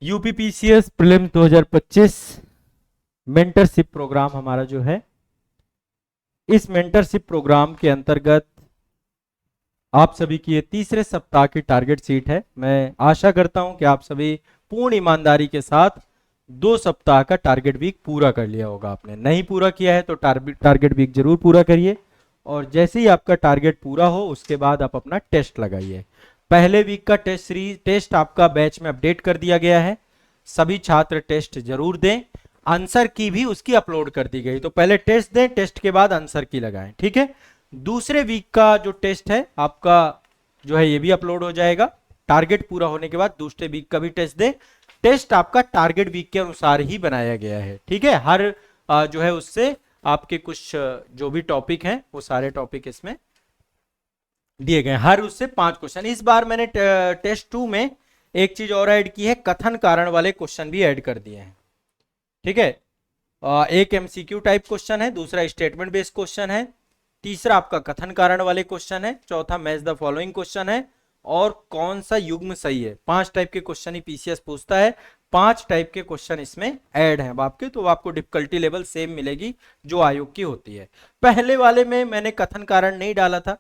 UPPCS prelims 2025 mentorship programme हमारा जो है, इस मेंटरशिप प्रोग्राम के अंतर्गत आप सभी की ये तीसरे सप्ताह की टारगेट सीट है। मैं आशा करता हूं कि आप सभी पूर्ण ईमानदारी के साथ 2 सप्ताह का टारगेट वीक पूरा कर लिया होगा। आपने नहीं पूरा किया है तो टारगेट वीक जरूर पूरा करिए, और जैसे ही आपका टारगेट पूरा हो उसके बाद आप अपना टेस्ट लगाइए। पहले वीक का टेस्ट आपका बैच में अपडेट कर दिया गया है। सभी छात्र टेस्ट जरूर दें। आंसर की भी उसकी अपलोड कर दी गई, तो पहले टेस्ट दें, टेस्ट के बाद आंसर की लगाएं, ठीक है। दूसरे वीक का जो टेस्ट है आपका जो है, ये भी अपलोड हो जाएगा। टारगेट पूरा होने के बाद दूसरे वीक का भी टेस्ट दें। टेस्ट आपका टारगेट वीक के अनुसार ही बनाया गया है, ठीक है। हर जो है उससे आपके कुछ जो भी टॉपिक हैं वो सारे टॉपिक इसमें दिए गए। हर उससे 5 क्वेश्चन। इस बार मैंने टेस्ट 2 में एक चीज और ऐड की है, कथन कारण वाले क्वेश्चन भी ऐड कर दिए हैं, ठीक है। एक एमसीक्यू टाइप क्वेश्चन है, दूसरा स्टेटमेंट बेस्ड क्वेश्चन है, तीसरा आपका कथन कारण वाले क्वेश्चन है, चौथा मैच द फॉलोइंग क्वेश्चन है, और कौन सा युग्म सही है। 5 टाइप के क्वेश्चन ही पीसीएस पूछता है। 5 टाइप के क्वेश्चन इसमें ऐड हैं आपके, तो आपको डिफिकल्टी लेवल सेम मिलेगी जो आयोग की होती है। पहले वाले में मैंने कथन कारण नहीं डाला था,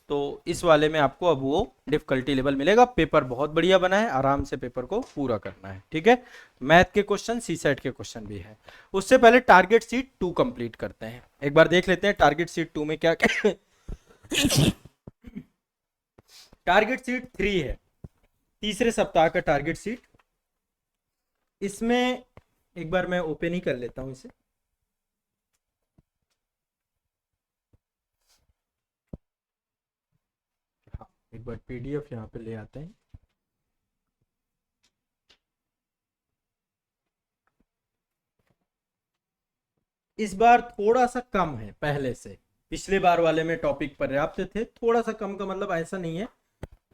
तो इस वाले में आपको अब वो डिफिकल्टी लेवल मिलेगा। पेपर बहुत बढ़िया बना है, आराम से पेपर को पूरा करना है, ठीक है। मैथ के क्वेश्चन, सीसेट के क्वेश्चन भी है। उससे पहले टारगेट सीट 2 कंप्लीट करते हैं। एक बार देख लेते हैं टारगेट सीट 2 में क्या क्या टारगेट सीट 3 है, तीसरे सप्ताह का टारगेट सीट। इसमें एक बार मैं ओपन ही कर लेता हूं इसे। हाँ, एक बार पीडीएफ यहाँ पे ले आते हैं। इस बार थोड़ा सा कम है पहले से। पिछले बार वाले में टॉपिक पर्याप्त थे, थोड़ा सा कम का मतलब ऐसा नहीं है,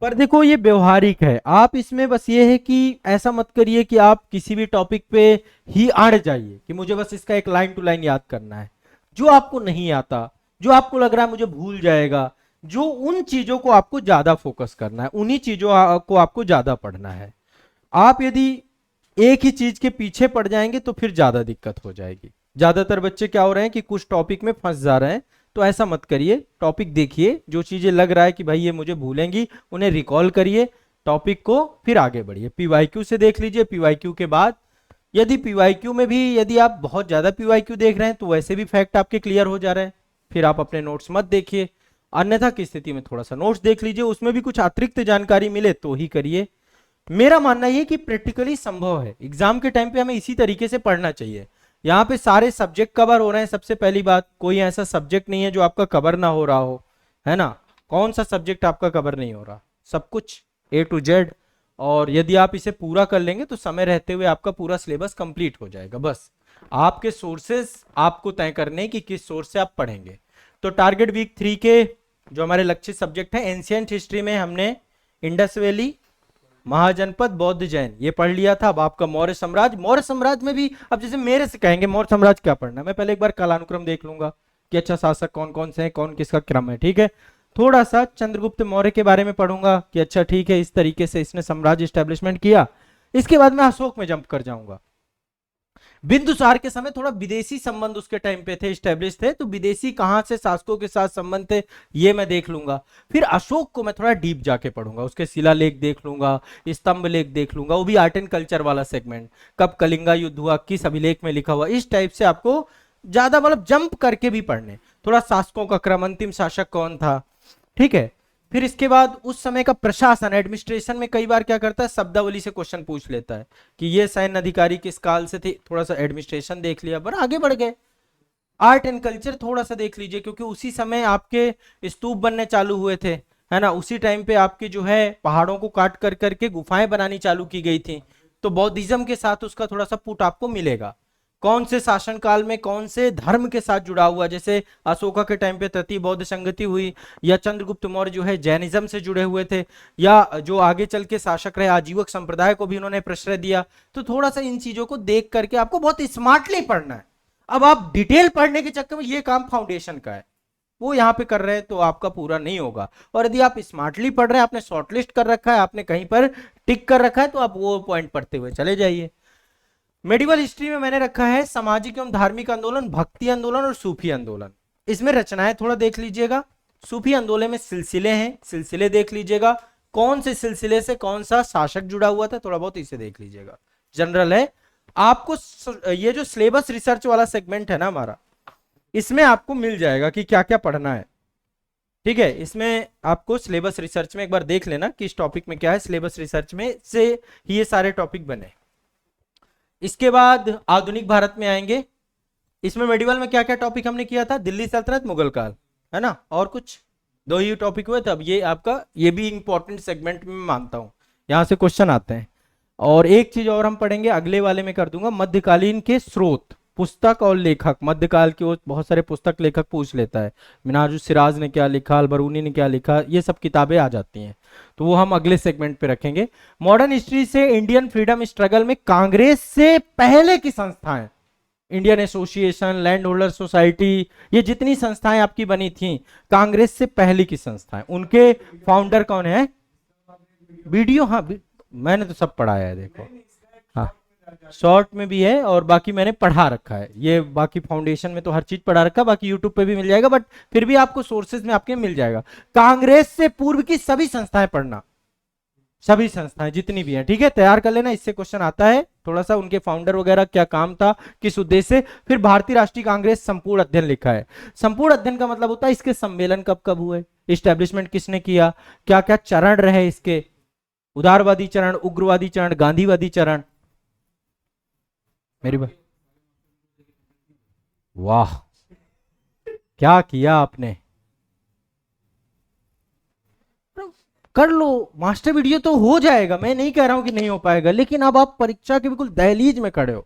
पर देखो ये व्यवहारिक है। आप इसमें बस ये है कि ऐसा मत करिए कि आप किसी भी टॉपिक पे ही अड़ जाइए कि मुझे बस इसका एक लाइन टू लाइन याद करना है। जो आपको नहीं आता, जो आपको लग रहा है मुझे भूल जाएगा, जो उन चीजों को आपको ज्यादा फोकस करना है, उन्हीं चीजों को आपको ज्यादा पढ़ना है। आप यदि एक ही चीज के पीछे पड़ जाएंगे तो फिर ज्यादा दिक्कत हो जाएगी। ज्यादातर बच्चे क्या हो रहे हैं कि कुछ टॉपिक में फंस जा रहे हैं, तो ऐसा मत करिए। टॉपिक देखिए, जो चीजें लग रहा है कि भाई ये मुझे भूलेंगी उन्हें रिकॉल करिए, टॉपिक को फिर आगे बढ़िए। पीवाईक्यू से देख लीजिए, पीवाईक्यू के बाद यदि पीवाईक्यू में भी यदि आप बहुत ज्यादा पीवाईक्यू देख रहे हैं तो वैसे भी फैक्ट आपके क्लियर हो जा रहे हैं, फिर आप अपने नोट्स मत देखिए। अन्यथा की स्थिति में थोड़ा सा नोट्स देख लीजिए, उसमें भी कुछ अतिरिक्त जानकारी मिले तो ही करिए। मेरा मानना यह कि प्रैक्टिकली संभव है, एग्जाम के टाइम पे हमें इसी तरीके से पढ़ना चाहिए। यहाँ पे सारे सब्जेक्ट कवर हो रहे हैं। सबसे पहली बात, कोई ऐसा सब्जेक्ट नहीं है जो आपका कवर ना हो रहा हो, है ना। कौन सा सब्जेक्ट आपका कवर नहीं हो रहा, सब कुछ ए टू जेड। और यदि आप इसे पूरा कर लेंगे तो समय रहते हुए आपका पूरा सिलेबस कंप्लीट हो जाएगा। बस आपके सोर्सेस आपको तय करने कि किस सोर्स से आप पढ़ेंगे। तो टारगेट वीक 3 के जो हमारे लक्षित सब्जेक्ट है, एंशियंट हिस्ट्री में हमने इंडस वैली, महाजनपद, बौद्ध, जैन ये पढ़ लिया था। अब आपका मौर्य साम्राज्य। मौर्य साम्राज्य में भी अब जैसे मेरे से कहेंगे मौर्य साम्राज्य क्या पढ़ना है, मैं पहले एक बार कालानुक्रम देख लूंगा कि अच्छा शासक कौन कौन से हैं, कौन किसका क्रम है, ठीक है। थोड़ा सा चंद्रगुप्त मौर्य के बारे में पढ़ूंगा कि अच्छा ठीक है इस तरीके से इसने साम्राज्य स्टैब्लिशमेंट किया। इसके बाद मैं अशोक में जंप कर जाऊंगा। बिंदुसार के समय थोड़ा विदेशी संबंध उसके टाइम पे थे, स्टैब्लिश थे, तो विदेशी कहां से शासकों के साथ संबंध थे ये मैं देख लूंगा। फिर अशोक को मैं थोड़ा डीप जाके पढ़ूंगा, उसके शिलालेख देख लूंगा, स्तंभ लेख देख लूंगा, वो भी आर्ट एंड कल्चर वाला सेगमेंट। कब कलिंगा युद्ध हुआ, किस अभिलेख में लिखा हुआ, इस टाइप से आपको ज्यादा मतलब जंप करके भी पढ़ने। थोड़ा शासकों का क्रम, अंतिम शासक कौन था, ठीक है। फिर इसके बाद उस समय का प्रशासन, एडमिनिस्ट्रेशन में कई बार क्या करता है शब्दावली से क्वेश्चन पूछ लेता है कि ये सैन्य अधिकारी किस काल से थे, थोड़ा सा एडमिनिस्ट्रेशन देख लिया, पर आगे बढ़ गए। आर्ट एंड कल्चर थोड़ा सा देख लीजिए, क्योंकि उसी समय आपके स्तूप बनने चालू हुए थे, है ना। उसी टाइम पे आपके जो है पहाड़ों को काट कर करके गुफाएं बनानी चालू की गई थी, तो बौद्धिज्म के साथ उसका थोड़ा सा पुट आपको मिलेगा। कौन से शासन काल में कौन से धर्म के साथ जुड़ा हुआ, जैसे अशोका के टाइम पे तृतीय बौद्ध संगति हुई, या चंद्रगुप्त मौर्य जो है जैनिज्म से जुड़े हुए थे, या जो आगे चल के शासक रहे आजीवक संप्रदाय को भी उन्होंने प्रश्रय दिया। तो थोड़ा सा इन चीजों को देख करके आपको बहुत स्मार्टली पढ़ना है। अब आप डिटेल पढ़ने के चक्कर में ये काम फाउंडेशन का है, वो यहाँ पे कर रहे हैं तो आपका पूरा नहीं होगा। और यदि आप स्मार्टली पढ़ रहे हैं, आपने शॉर्टलिस्ट कर रखा है, आपने कहीं पर टिक कर रखा है, तो आप वो पॉइंट पढ़ते हुए चले जाइए। मेडिवल हिस्ट्री में मैंने रखा है सामाजिक एवं धार्मिक आंदोलन, भक्ति आंदोलन और सूफी आंदोलन। इसमें रचनाएं थोड़ा देख लीजिएगा। सूफी आंदोलन में सिलसिले हैं, सिलसिले देख लीजिएगा, कौन से सिलसिले से कौन सा शासक जुड़ा हुआ था, थोड़ा बहुत इसे देख लीजिएगा। जनरल है। आपको ये जो सिलेबस रिसर्च वाला सेगमेंट है ना हमारा, इसमें आपको मिल जाएगा कि क्या क्या पढ़ना है। ठीक है, इसमें आपको सिलेबस रिसर्च में एक बार देख लेना कि इस टॉपिक में क्या है। सिलेबस रिसर्च में से ये सारे टॉपिक बने। इसके बाद आधुनिक भारत में आएंगे। इसमें मेडिवल में क्या क्या टॉपिक हमने किया था, दिल्ली सल्तनत, मुगल काल, है ना, और कुछ 2 ही टॉपिक हुए थे। अब ये आपका ये भी इंपॉर्टेंट सेगमेंट में मानता हूं, यहां से क्वेश्चन आते हैं। और एक चीज और हम पढ़ेंगे, अगले वाले में कर दूंगा, मध्यकालीन के स्रोत, पुस्तक और लेखक। मध्यकाल के वो बहुत सारे पुस्तक लेखक पूछ लेता है, मिनाजुस सिराज ने क्या लिखा, अलबरूनी ने क्या लिखा, ये सब किताबें आ जाती हैं, तो वो हम अगले सेगमेंट पे रखेंगे। मॉडर्न हिस्ट्री से इंडियन फ्रीडम स्ट्रगल में कांग्रेस से पहले की संस्थाएं, Indian association, land holder society, ये जितनी संस्थाएं आपकी बनी थी कांग्रेस से पहले की संस्थाएं, उनके फाउंडर कौन है। वीडियो, हाँ मैंने तो सब पढ़ाया है, देखो हाँ शॉर्ट में भी है और बाकी मैंने पढ़ा रखा है। ये बाकी फाउंडेशन में तो हर चीज पढ़ा रखा है, बाकी यूट्यूब पे भी मिल जाएगा, बट फिर भी आपको सोर्सेज में आपके मिल जाएगा। कांग्रेस से पूर्व की सभी संस्थाएं पढ़ना, सभी संस्थाएं जितनी भी हैं, ठीक है, तैयार कर लेना, इससे क्वेश्चन आता है थोड़ा सा, उनके फाउंडर वगैरह क्या काम था, किस उद्देश्य से। फिर भारतीय राष्ट्रीय कांग्रेस संपूर्ण अध्ययन लिखा है। संपूर्ण अध्ययन का मतलब होता है इसके सम्मेलन कब कब हुए, इस्टेब्लिशमेंट किसने किया, क्या क्या चरण रहे इसके, उदारवादी चरण, उग्रवादी चरण, गांधीवादी चरण। मेरी बात, वाह क्या किया आपने, कर लो, मास्टर वीडियो तो हो जाएगा, मैं नहीं कह रहा हूं कि नहीं हो पाएगा, लेकिन अब आप परीक्षा के बिल्कुल दहलीज में खड़े हो।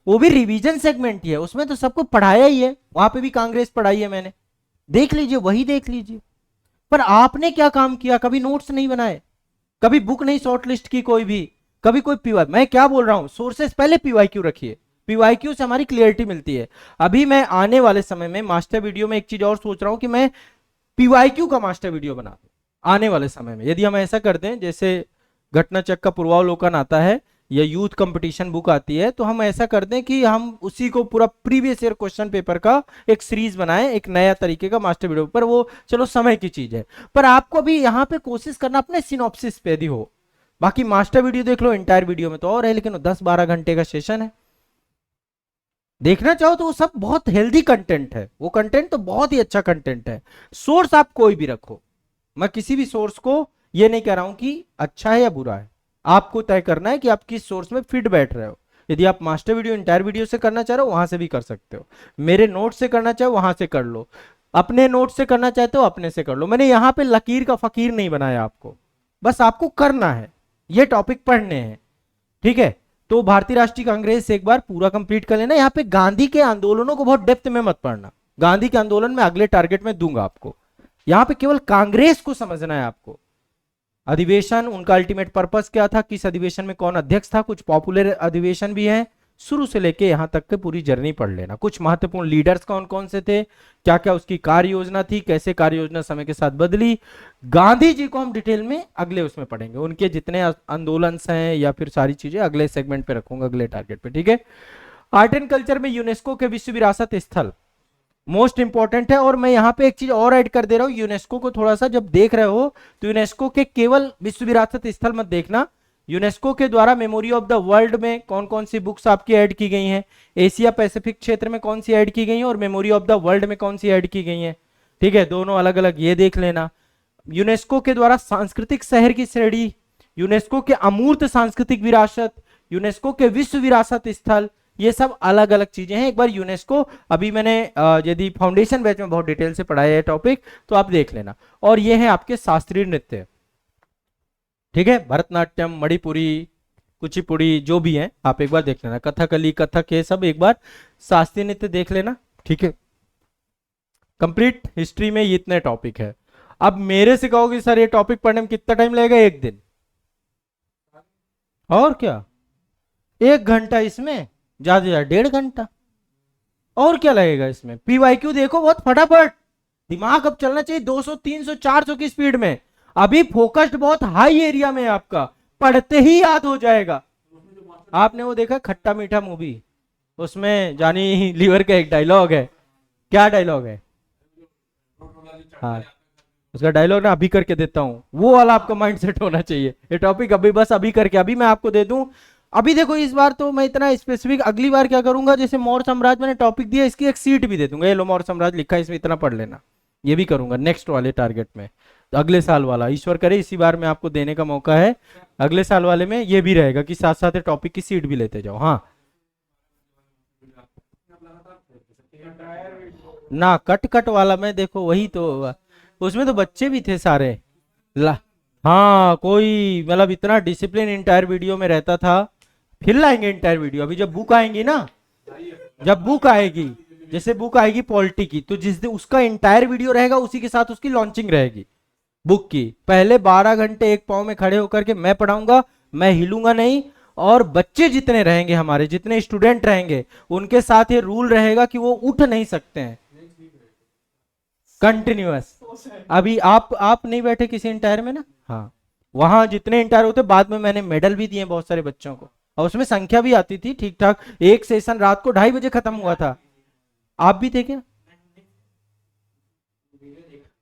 वो भी रिवीजन सेगमेंट ही है, उसमें तो सबको पढ़ाया ही है, वहां पे भी कांग्रेस पढ़ाई है मैंने, देख लीजिए, वही देख लीजिए। पर आपने क्या काम किया, कभी नोट्स नहीं बनाए, कभी बुक नहीं शॉर्टलिस्ट की कोई भी, कभी कोई पीवाई, मैं क्या बोल रहा हूं, सोर्सेस पहले पीवाईक्यू रखिए, पीवाईक्यू से हमारी क्लियरिटी मिलती है। अभी मैं आने वाले समय में मास्टर वीडियो में एक चीज और सोच रहा हूं कि मैं पीवाईक्यू का मास्टर वीडियो बना दूं आने वाले समय में। यदि हम ऐसा करते हैं, जैसे घटना चक्र पूर्वावलोकन आता है या यूथ कंपटीशन बुक आती है, तो हम ऐसा करते हैं कि हम उसी को पूरा प्रीवियस ईयर क्वेश्चन पेपर का एक सीरीज बनाएं, एक नया तरीके का मास्टर वीडियो पर। वो चलो समय की चीज है, पर आपको भी यहाँ पे कोशिश करना अपने सिनॉप्सिस पे यदि हो। बाकी मास्टर वीडियो देख लो, इंटायर वीडियो में तो और है, लेकिन 10-12 घंटे का सेशन है, देखना चाहो तो वो सब बहुत हेल्दी कंटेंट है, वो कंटेंट तो बहुत ही अच्छा कंटेंट है। सोर्स आप कोई भी रखो, मैं किसी भी सोर्स को ये नहीं कह रहा हूं कि अच्छा है या बुरा है, आपको तय करना है कि आप किस सोर्स में फिट बैठ रहे हो। यदि आप मास्टर वीडियो इंटायर वीडियो से करना चाह रहे हो, वहां से भी कर सकते हो, मेरे नोट से करना चाहो वहां से कर लो, अपने नोट से करना चाहते हो अपने से कर लो। मैंने यहां पे लकीर का फकीर नहीं बनाया आपको, बस आपको करना है, ये टॉपिक पढ़ने हैं, ठीक है। तो भारतीय राष्ट्रीय कांग्रेस एक बार पूरा कंप्लीट कर लेना। यहाँ पे गांधी के आंदोलनों को बहुत डेप्थ में मत पढ़ना, गांधी के आंदोलन में अगले टारगेट में दूंगा आपको, यहां पे केवल कांग्रेस को समझना है आपको। अधिवेशन, उनका अल्टीमेट पर्पस क्या था, किस अधिवेशन में कौन अध्यक्ष था, कुछ पॉपुलर अधिवेशन भी हैं, शुरू से लेके यहां तक के पूरी जर्नी पढ़ लेना। कुछ महत्वपूर्ण लीडर्स कौन कौन से थे, क्या क्या उसकी कार्य योजना थी, कैसे कार्य योजना समय के साथ बदली। गांधी जी को हम डिटेल में अगले उसमें पढ़ेंगे, उनके जितने आंदोलन हैं या फिर सारी चीजें अगले सेगमेंट पे रखूंगा, अगले टारगेट पे, ठीक है। आर्ट एंड कल्चर में यूनेस्को के विश्व विरासत स्थल मोस्ट इंपॉर्टेंट है। और मैं यहां पे एक चीज और ऐड कर दे रहा हूं, यूनेस्को को थोड़ा सा जब देख रहे हो तो यूनेस्को के केवल विश्व विरासत स्थल मत देखना, यूनेस्को के द्वारा मेमोरी ऑफ द वर्ल्ड में कौन कौन सी बुक्स आपकी ऐड की गई हैं, एशिया पैसिफिक क्षेत्र में कौन सी ऐड की गई हैं और मेमोरी ऑफ द वर्ल्ड में कौन सी ऐड की गई हैं, ठीक है, दोनों अलग अलग, ये देख लेना। यूनेस्को के द्वारा सांस्कृतिक शहर की श्रेणी, यूनेस्को के अमूर्त सांस्कृतिक विरासत, यूनेस्को के विश्व विरासत स्थल, ये सब अलग अलग चीजें हैं। एक बार यूनेस्को, अभी मैंने यदि फाउंडेशन बैच में बहुत डिटेल से पढ़ाया है टॉपिक, तो आप देख लेना। और ये है आपके शास्त्रीय नृत्य, ठीक है, भरतनाट्यम, मणिपुरी, कुचिपुड़ी, जो भी है आप एक बार देख लेना, कथकली, कथक, ये सब एक बार शास्त्रीय नृत्य देख लेना, ठीक है। कंप्लीट हिस्ट्री में ये इतने टॉपिक है। अब मेरे से कहोगे सर ये टॉपिक पढ़ने में कितना टाइम लगेगा, 1 दिन, और क्या 1 घंटा, इसमें ज्यादा से ज्यादा 1.5 घंटा, और क्या लगेगा इसमें। पीवाईक्यू देखो बहुत फटाफट, दिमाग अब चलना चाहिए 200 300 400 की स्पीड में। अभी फोकस्ड बहुत हाई एरिया में है आपका, पढ़ते ही याद हो जाएगा। आपने वो देखा खट्टा मीठा मूवी, उसमें जानी लीवर का एक डायलॉग है, क्या डायलॉग है? हाँ, उसका डायलॉग ना अभी करके देता हूं, वो वाला आपका माइंड सेट होना चाहिए। ये टॉपिक अभी बस अभी करके, अभी मैं आपको दे दूं। अभी देखो इस बार तो मैं इतना स्पेसिफिक, अगली बार क्या करूंगा, जैसे मौर्य साम्राज्य मैंने टॉपिक दिया, इसकी एक सीट भी दे दूंगा, ये लो मौर्य साम्राज्य लिखा है इसमें, इतना पढ़ लेना। ये भी करूंगा नेक्स्ट वाले टारगेट में, तो अगले साल वाला ईश्वर करे इसी बार में आपको देने का मौका है। अगले साल वाले में ये भी रहेगा कि साथ साथ टॉपिक की सीट भी लेते जाओ। हाँ ना, कट कट वाला में देखो वही तो, उसमें तो बच्चे भी थे सारे। ला हाँ, कोई मतलब इतना डिसिप्लिन इंटायर वीडियो में रहता था। फिर लाएंगे इंटायर वीडियो, अभी जब बुक आएंगी ना, जब बुक आएगी, जैसे बुक आएगी पॉलिटी की, तो जिस दिन उसका इंटायर वीडियो रहेगा उसी के साथ उसकी लॉन्चिंग रहेगी बुक की। पहले 12 घंटे एक पाँव में खड़े होकर के मैं पढ़ाऊंगा, मैं हिलूंगा नहीं, और बच्चे जितने रहेंगे हमारे, जितने स्टूडेंट रहेंगे, उनके साथ ये रूल रहेगा कि वो उठ नहीं सकते हैं, कंटिन्यूअस। अभी आप नहीं बैठे किसी इंटायर में ना, हाँ, वहां जितने इंटायर होते, बाद में मैंने मेडल भी दिए बहुत सारे बच्चों को, और उसमें संख्या भी आती थी ठीक ठाक। एक सेशन रात को 2:30 बजे खत्म हुआ था, आप भी थे क्या?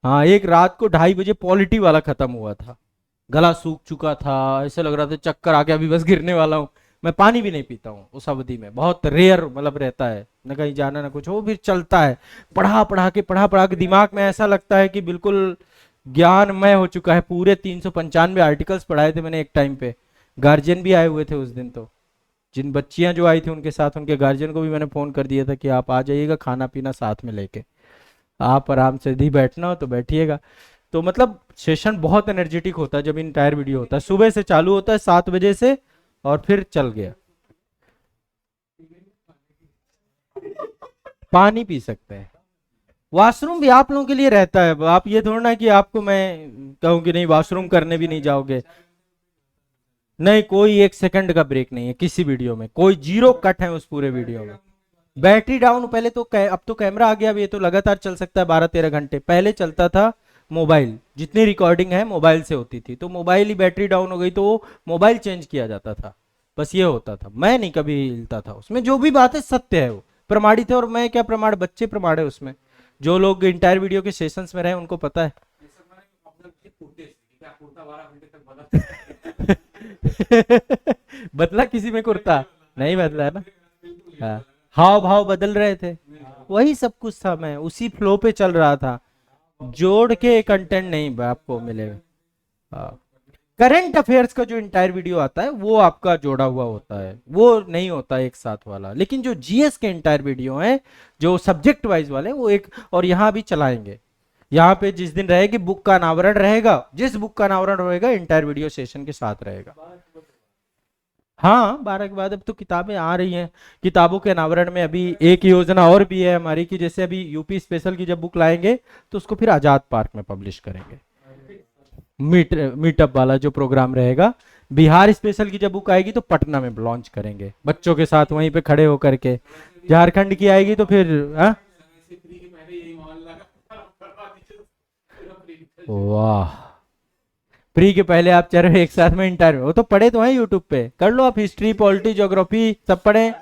हाँ, एक रात को 2:30 बजे पॉलिटी वाला खत्म हुआ था। गला सूख चुका था, ऐसे लग रहा था चक्कर आके अभी बस गिरने वाला हूँ। मैं पानी भी नहीं पीता हूँ उस अवधि में, बहुत रेयर मतलब रहता है, न कहीं जाना ना कुछ, वो फिर चलता है। पढ़ा पढ़ा के दिमाग में ऐसा लगता है कि बिल्कुल ज्ञानमय हो चुका है। पूरे 395 आर्टिकल्स पढ़ाए थे मैंने एक टाइम पे। गार्जियन भी आए हुए थे उस दिन, तो जिन बच्चियां जो आई थी उनके साथ उनके गार्जियन को भी मैंने फोन कर दिया था कि आप आ जाइएगा, खाना पीना साथ में लेके, आप आराम से यदि बैठना हो तो बैठिएगा। तो मतलब सेशन बहुत एनर्जेटिक होता है जब इंटायर वीडियो होता है। सुबह से चालू होता है 7 बजे से, और फिर चल गया। पानी पी सकते हैं, वॉशरूम भी आप लोगों के लिए रहता है। आप ये थोड़ा ना कि आपको मैं कहूँ कि नहीं वॉशरूम करने भी नहीं जाओगे, नहीं, कोई 1 सेकंड का ब्रेक नहीं है किसी वीडियो में, कोई जीरो कट है उस पूरे वीडियो में। बैटरी डाउन पहले तो अब तो कैमरा आ गया, अब ये तो लगातार चल सकता है 12-13 घंटे। पहले चलता था मोबाइल, जितनी रिकॉर्डिंग है मोबाइल से होती थी, तो मोबाइल ही बैटरी डाउन हो गई तो मोबाइल चेंज किया जाता था, बस ये होता था। मैं नहीं कभी हिलता था उसमें, जो भी बात है सत्य है वो प्रमाणित है। और मैं क्या प्रमाण, बच्चे प्रमाण है उसमें, जो लोग इंटायर वीडियो के सेशंस में रहे उनको पता है। बदला किसी में कुर्ता नहीं बदला है ना, हाँ, हाव भाव बदल रहे थे, वही सब कुछ था। मैं उसी फ्लो पे चल रहा था, जोड़ के कंटेंट नहीं आपको मिलेगा। हाँ, करंट अफेयर्स का जो इंटायर वीडियो आता है वो आपका जोड़ा हुआ होता है, वो नहीं होता एक साथ वाला। लेकिन जो जीएस के इंटायर वीडियो हैं, जो सब्जेक्ट वाइज वाले, वो एक, और यहाँ भी चलाएंगे। यहाँ पे जिस दिन रहेगी बुक का अनावरण रहेगा, जिस बुक का अनावरण रहेगा इंटायर वीडियो सेशन के साथ रहेगा। हाँ, 12 के बाद अब तो किताबें आ रही हैं। किताबों के अनावरण में अभी एक योजना और भी है हमारी, कि जैसे अभी यूपी स्पेशल की जब बुक लाएंगे तो उसको फिर आजाद पार्क में पब्लिश करेंगे। मीटअप वाला जो प्रोग्राम रहेगा, बिहार स्पेशल की जब बुक आएगी तो पटना में लॉन्च करेंगे बच्चों के साथ वहीं पे खड़े होकर के। झारखंड की आएगी तो फिर वाह, प्री के पहले आप चारों एक साथ में इंटर में, वो तो पढ़े तो हैं यूट्यूब पे, कर लो आप, हिस्ट्री पॉलिटी ज्योग्राफी सब पढ़े।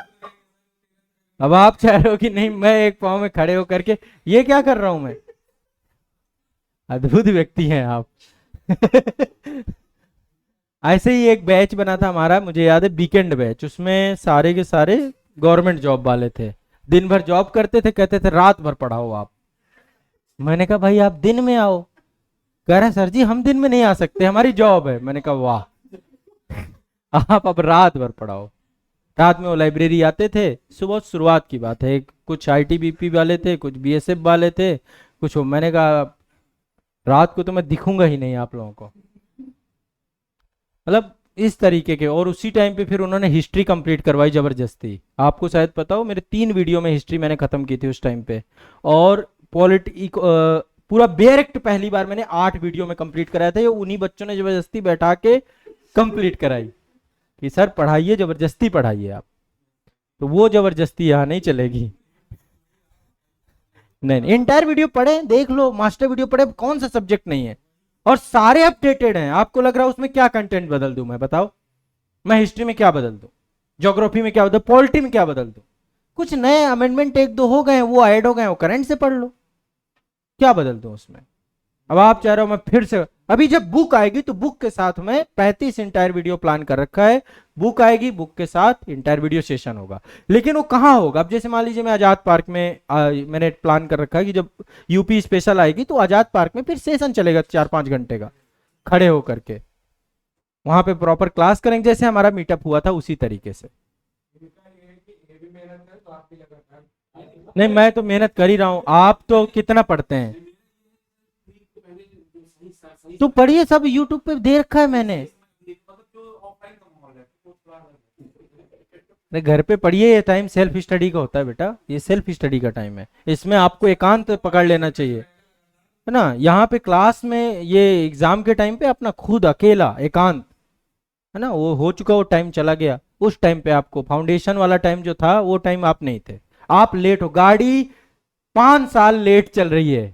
अब आप चाह रहे हो कि नहीं मैं एक पाँव में खड़े होकर के ये क्या कर रहा हूं मैं, अद्भुत व्यक्ति हैं आप। ऐसे ही एक बैच बना था हमारा, मुझे याद है, वीकेंड बैच, उसमें सारे के सारे गवर्नमेंट जॉब वाले थे, दिन भर जॉब करते थे, कहते थे रात भर पढ़ाओ आप। मैंने कहा भाई आप दिन में आओ, कह रहे सर जी हम दिन में नहीं आ सकते, हमारी जॉब है। मैंने कहा वाह, आप अब रात भर पढ़ाओ। रात में वो लाइब्रेरी आते थे, सुबह शुरुआत की बात है, कुछ आईटीबीपी वाले थे, कुछ बीएसएफ वाले थे, कुछ वो। मैंने कहा रात को तो मैं दिखूंगा ही नहीं आप लोगों को, मतलब इस तरीके के। और उसी टाइम पे फिर उन्होंने हिस्ट्री कंप्लीट करवाई जबरदस्ती। आपको शायद पता हो, मेरे 3 वीडियो में हिस्ट्री मैंने खत्म की थी उस टाइम पे। और पॉलिटिक पूरा बेरेक्ट पहली बार मैंने 8 वीडियो में कंप्लीट कराया था, ये उन्हीं बच्चों ने जबरदस्ती बैठा के कंप्लीट कराई कि सर पढ़ाइए, जबरदस्ती पढ़ाइए आप। तो वो जबरदस्ती यहाँ नहीं चलेगी। नहीं नहीं, इंटायर वीडियो पढ़े, देख लो, मास्टर वीडियो पढ़े, कौन सा सब्जेक्ट नहीं है, और सारे अपडेटेड हैं। आपको लग रहा है उसमें क्या कंटेंट बदल दूं मैं, बताओ? मैं हिस्ट्री में क्या बदल दूं, ज्योग्राफी में क्या बदल, पॉलिटी में क्या बदल दूं? कुछ नए अमेंडमेंट एक दो हो गए, वो ऐड हो गए, वो करंट से पढ़ लो, क्या बदल दूं उसमें? अब आप चाह रहे हो मैं फिर से, अभी जब बुक आएगी तो बुक के साथ में 35 इंटायर वीडियो प्लान कर रखा है। बुक आएगी, बुक के साथ इंटायर वीडियो सेशन होगा। लेकिन वो कहाँ होगा? अब जैसे मान लीजिए मैं आजाद पार्क में मैंने प्लान कर रखा है कि जब यूपी स्पेशल आएगी तो आजाद पार्क में फिर सेशन चलेगा 4-5 घंटे का, खड़े होकर के वहां पे प्रॉपर क्लास करेंगे, जैसे हमारा मीटअप हुआ था उसी तरीके से। नहीं, मैं तो मेहनत कर ही रहा हूं, आप तो कितना पढ़ते हैं? तो पढ़िए, सब यूट्यूब पे दे रखा है मैंने। अरे घर पे पढ़िए, ये टाइम सेल्फ स्टडी का होता है बेटा, ये सेल्फ स्टडी का टाइम है, इसमें आपको एकांत पकड़ लेना चाहिए, है ना? यहाँ पे क्लास में, ये एग्जाम के टाइम पे अपना खुद अकेला एकांत, है ना, वो हो चुका, वो टाइम चला गया। उस टाइम पे आपको फाउंडेशन वाला टाइम जो था, वो टाइम आप नहीं थे, आप लेट हो, गाड़ी 5 साल लेट चल रही है।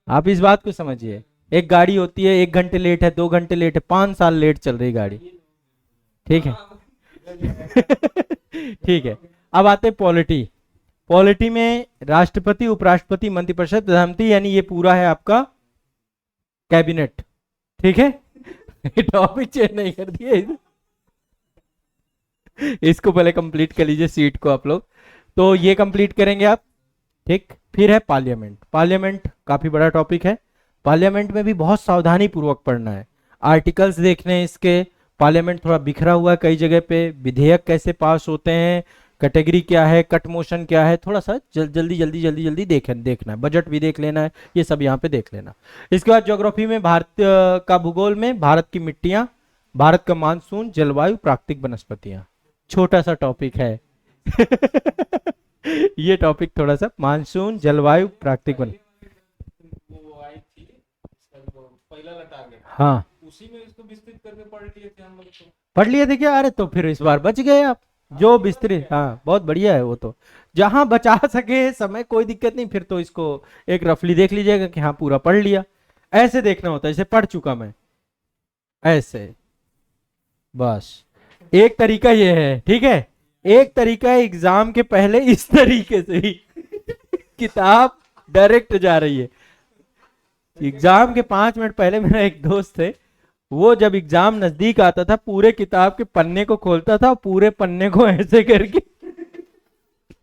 आप इस बात को समझिए, एक गाड़ी होती है 1 घंटे लेट है, 2 घंटे लेट है, 5 साल लेट चल रही गाड़ी, ठीक है? ठीक है, अब आते पॉलिटी। पॉलिटी में राष्ट्रपति, उपराष्ट्रपति, मंत्रिपरिषद, प्रधानमंत्री, यानी ये पूरा है आपका कैबिनेट, ठीक है? टॉपिक चेंज नहीं कर दिए, इसको पहले कंप्लीट कर लीजिए सीट को आप लोग, तो ये कंप्लीट करेंगे आप, ठीक? फिर है पार्लियामेंट। पार्लियामेंट काफी बड़ा टॉपिक है, पार्लियामेंट में भी बहुत सावधानी पूर्वक पढ़ना है, आर्टिकल्स देखने हैं इसके। पार्लियामेंट थोड़ा बिखरा हुआ है कई जगह पे, विधेयक कैसे पास होते हैं, कैटेगरी क्या है, कट मोशन क्या है, थोड़ा सा जल्दी जल्दी जल्दी जल्दी देखना है, बजट भी देख लेना है, ये सब यहाँ पे देख लेना। इसके बाद ज्योग्राफी में भारत का भूगोल में भारत की मिट्टियां, भारत का मानसून, जलवायु, प्राकृतिक वनस्पतियां, छोटा सा टॉपिक है। ये टॉपिक थोड़ा सा, मानसून, जलवायु, प्राकृतिक वन, हाँ उसी में इसको विस्तृत करके पढ़ लिए थे हम लोग तो। पढ़ लिए थे क्या? अरे तो फिर इस बार बच गए आप, जो विस्तृत, हाँ बहुत बढ़िया है वो तो, जहां बचा सके समय, कोई दिक्कत नहीं, फिर तो इसको एक रफली देख लीजिएगा कि हाँ पूरा पढ़ लिया। ऐसे देखना होता है, जैसे पढ़ चुका मैं, ऐसे, बस एक तरीका ये है, ठीक है? एक तरीका है एग्जाम के पहले इस तरीके से ही किताब डायरेक्ट जा रही है। एग्जाम के 5 मिनट पहले मेरा एक दोस्त थे, वो जब एग्जाम नजदीक आता था पूरे किताब के पन्ने को खोलता था, पूरे पन्ने को ऐसे करके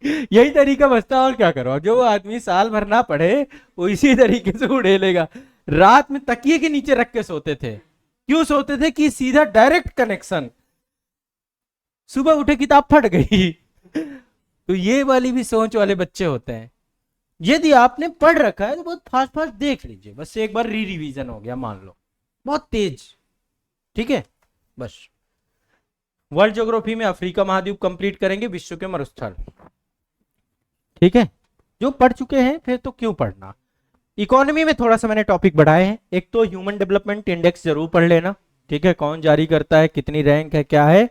यही तरीका बचता, और क्या करो, जो आदमी साल भर ना पढ़े वो इसी तरीके से उड़ेलेगा। रात में तकिए के नीचे रख के सोते थे, क्यों सोते थे? कि सीधा डायरेक्ट कनेक्शन, सुबह उठे किताब फट गई। तो ये वाली भी सोच वाले बच्चे होते हैं। यदि आपने पढ़ रखा है तो बहुत फास्ट फास्ट देख लीजिए, बस एक बार रिवीजन हो गया मान लो, बहुत तेज, ठीक है? बस वर्ल्ड ज्योग्राफी में अफ्रीका महाद्वीप कंप्लीट करेंगे, विश्व के मरुस्थल, ठीक है? जो पढ़ चुके हैं फिर तो क्यों पढ़ना। इकोनॉमी में थोड़ा सा मैंने टॉपिक बढ़ाए हैं, एक तो ह्यूमन डेवलपमेंट इंडेक्स जरूर पढ़ लेना, ठीक है? कौन जारी करता है, कितनी रैंक है, क्या है।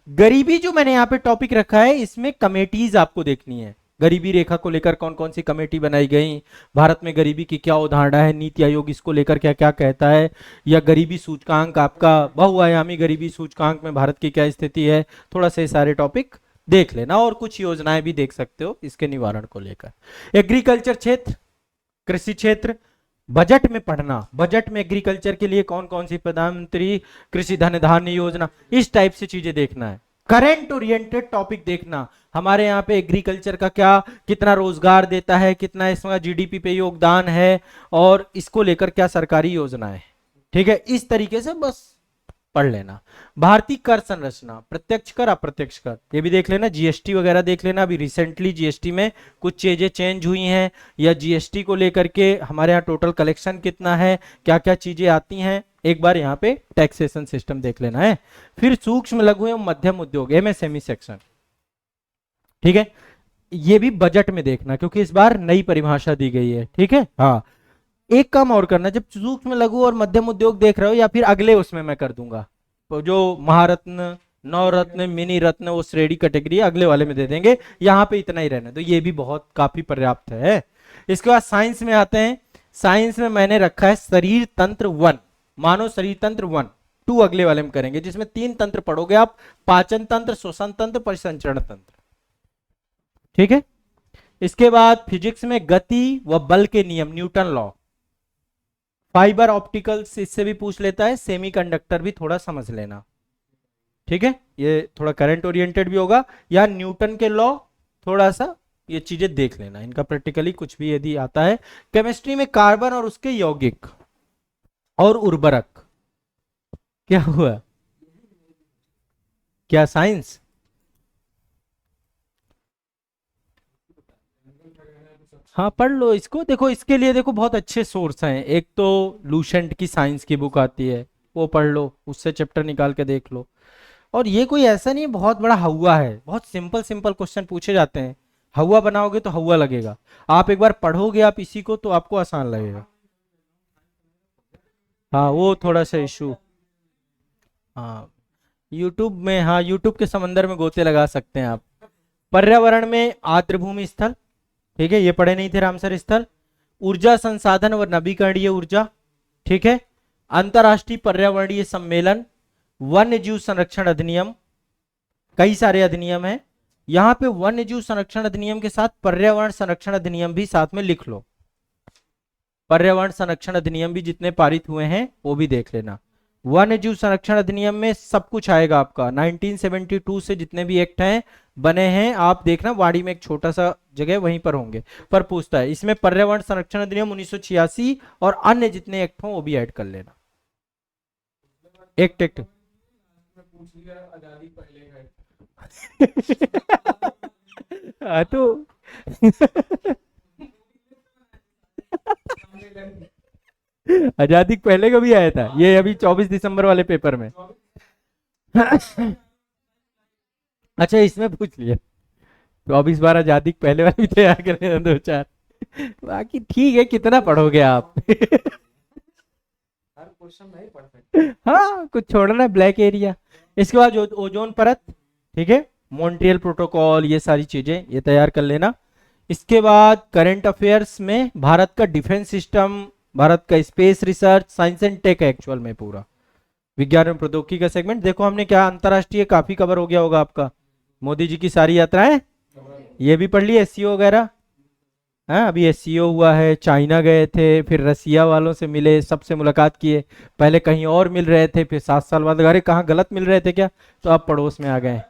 गरीबी जो मैंने यहाँ पे टॉपिक रखा है, इसमें कमेटीज आपको देखनी है, गरीबी रेखा को लेकर कौन कौन सी कमेटी बनाई गई, भारत में गरीबी की क्या उदाहरण है, नीति आयोग इसको लेकर क्या क्या कहता है, या गरीबी सूचकांक आपका बहुआयामी गरीबी सूचकांक में भारत की क्या स्थिति है, थोड़ा से सारे टॉपिक देख लेना, और कुछ योजनाएं भी देख सकते हो इसके निवारण को लेकर। एग्रीकल्चर क्षेत्र, कृषि क्षेत्र, बजट में पढ़ना, बजट में एग्रीकल्चर के लिए कौन कौन सी प्रधानमंत्री कृषि धन धान्य योजना, इस टाइप से चीजें देखना है। करंट ओरिएंटेड टॉपिक देखना, हमारे यहाँ पे एग्रीकल्चर का क्या, कितना रोजगार देता है, कितना इसमें जीडीपी पे योगदान है, और इसको लेकर क्या सरकारी योजना है, ठीक है? इस तरीके से बस पढ़ लेना। भारतीय कर संरचना, प्रत्यक्ष कर, अप्रत्यक्ष कर, ये भी देख लेना, जीएसटी वगैरह देख लेना। अभी रिसेंटली जीएसटी में कुछ चीजें चेंज हुई हैं, या जीएसटी को लेकर के हमारे यहाँ टोटल कलेक्शन कितना है, क्या क्या चीजें आती हैं, एक बार यहाँ पे टैक्सेशन सिस्टम देख लेना है। फिर सूक्ष्म लघु एवं मध्यम उद्योग, एमएसएमई सेक्शन, ठीक है? ये भी बजट में देखना, क्योंकि इस बार नई परिभाषा दी गई है, ठीक है? हाँ, एक काम और करना, जब सूक्ष्म लघु और मध्यम उद्योग देख रहे हो, या फिर अगले उसमें मैं कर दूंगा, तो जो महारत्न नवरत्न, मिनी रत्न, वो श्रेणी कैटेगरी अगले वाले में दे देंगे, यहाँ पे इतना ही रहना, तो ये भी बहुत काफी पर्याप्त है। इसके बाद साइंस में आते हैं। साइंस में मैंने रखा है शरीर तंत्र 1, मानव शरीर तंत्र 1, 2 अगले वाले में करेंगे, जिसमें 3 तंत्र पढ़ोगे आप, पाचन तंत्र, श्वसन तंत्र, परिसंचरण तंत्र। ठीक है। इसके बाद फिजिक्स में गति व बल के नियम, न्यूटन लॉ। फाइबर ऑप्टिकल्स इससे भी पूछ लेता है, सेमीकंडक्टर भी थोड़ा समझ लेना। ठीक है, ये थोड़ा करंट ओरिएंटेड भी होगा, या न्यूटन के लॉ थोड़ा सा ये चीजें देख लेना, इनका प्रैक्टिकली कुछ भी यदि आता है। केमिस्ट्री में कार्बन और उसके यौगिक और उर्वरक। क्या हुआ, क्या साइंस? हाँ पढ़ लो इसको, देखो इसके लिए देखो बहुत अच्छे सोर्स हैं। एक तो लूसेंट की साइंस की बुक आती है, वो पढ़ लो, उससे चैप्टर निकाल के देख लो। और ये कोई ऐसा नहीं है बहुत बड़ा हवा है, बहुत सिंपल सिंपल क्वेश्चन पूछे जाते हैं। हवा बनाओगे तो हवा लगेगा, आप एक बार पढ़ोगे आप इसी को तो आपको आसान लगेगा। हाँ वो थोड़ा सा इशू, हाँ यूट्यूब में, हाँ यूट्यूब के समंदर में गोते लगा सकते हैं आप। पर्यावरण में आर्द्रभूमि स्थल, ठीक है, ये पढ़े नहीं थे रामसर स्थल। ऊर्जा संसाधन व नवीकरणीय ऊर्जा, ठीक है। अंतरराष्ट्रीय पर्यावरणीय सम्मेलन, वन्य जीव संरक्षण अधिनियम, कई सारे अधिनियम हैं यहाँ पे। वन्य जीव संरक्षण अधिनियम के साथ पर्यावरण संरक्षण अधिनियम भी साथ में लिख लो। पर्यावरण संरक्षण अधिनियम भी जितने पारित हुए हैं वो भी देख लेना। वन्य जीव संरक्षण अधिनियम में सब कुछ आएगा आपका, 1972 से जितने भी एक्ट हैं बने हैं, आप देखना वाड़ी में एक छोटा सा जगह वहीं पर होंगे, पर पूछता है इसमें पर्यावरण संरक्षण अधिनियम 1986 और अन्य जितने एक्ट हों वो भी ऐड कर लेना। एक्ट पूछ लिया आजादी पहले है। हाँ तो आजादी पहले का भी आया था, ये अभी 24 दिसंबर वाले पेपर में। अच्छा इसमें पूछ लिया, 24 बार आजादी पहले वाले भी तैयार कर लेना 2-4, बाकी ठीक है, कितना पढ़ोगे आप। हर क्वेश्चन नहीं पढ़ सकते। हाँ कुछ छोड़ना है, ब्लैक एरिया। इसके बाद ओजोन परत, ठीक है, मॉन्ट्रियल प्रोटोकॉल, ये सारी चीजें ये तैयार कर लेना। इसके बाद करंट अफेयर्स में भारत का डिफेंस सिस्टम, भारत का space research, science and tech actual में पूरा विज्ञान एवं प्रौद्योगिकी का सेगमेंट। देखो हमने क्या अंतरराष्ट्रीय काफी कवर हो गया होगा आपका, मोदी जी की सारी यात्राएं ये भी पढ़ ली, एससीओ वगैरह। हाँ अभी एससीओ हुआ है, चाइना गए थे, फिर रसिया वालों से मिले, सबसे मुलाकात किए, पहले कहीं और मिल रहे थे, फिर 7 साल बाद अरे कहाँ गलत मिल रहे थे क्या, तो आप पड़ोस में आ गए।